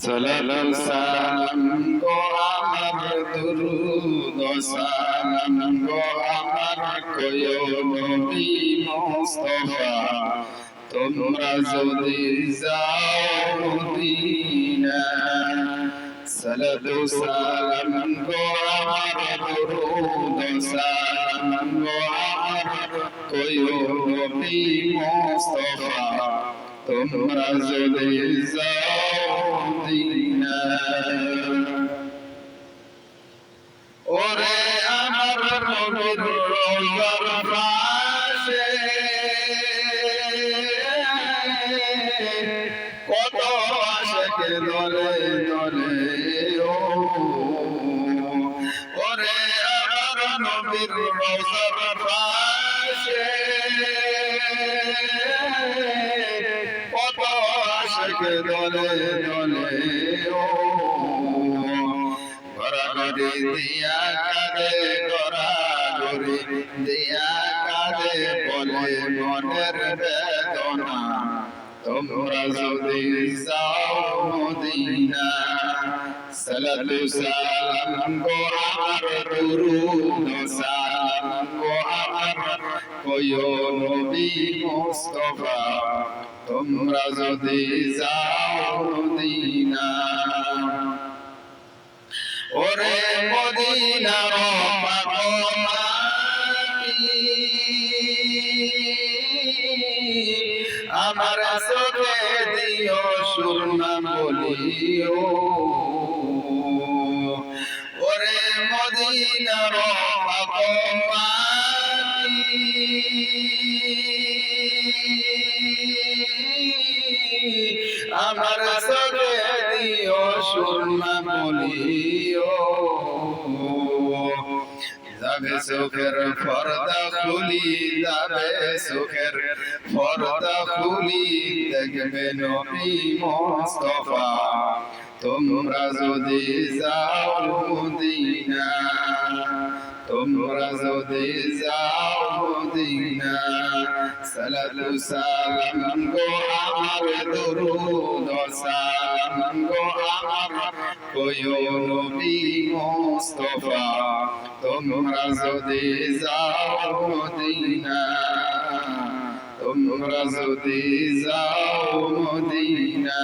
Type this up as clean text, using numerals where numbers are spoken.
সালাতু সালাম গো আমার দুরুদ সালাম গো আমার কয়ো নবী মুস্তাফা তোমরা যদি যাও মদিনা সালাতু সালাম গো আমার দুরুদ সালাম গো আমার কয়ো নবী মুস্তাফা তোমরা যদি যাও মদিনা ওরে আমার নবীর রওজার পাশে কত আশিক দলে দলে ওরে আমার নবীর রওজার পাশে কত আশিক দলে দলে গড়াগড়ি দিয়া কাঁদে গড়াগড়ি দিয়া কাঁদে বলে মনের বেদনা তোমরা যদি যাও মদিনা সালাতু সালাম গো আমার দুরুদ সালাম গো আমার কয়ো নবী মুস্তাফা তোমরা যদি যাও মদিনা ওরে মদিনার মাটি আমার চোখে দিও সুরমা বলিও ওরে মদিনার মাটি আমার চোখে দিও সুরমা বলিও যাবে চোখের পর্দা খুলি যাবে চোখের পর্দা খুলি দেখবে নবী মুস্তাফা তোমরা যদি যাও মদিনা তোমরা যদি যাও মদিনা সালাতু সালাম গো আমার দুরুদ সালাম গো আমার কয়ো নবী মুস্তাফা তোমরা যদি যাও মদিনা তোমরা যদি যাও মদিনা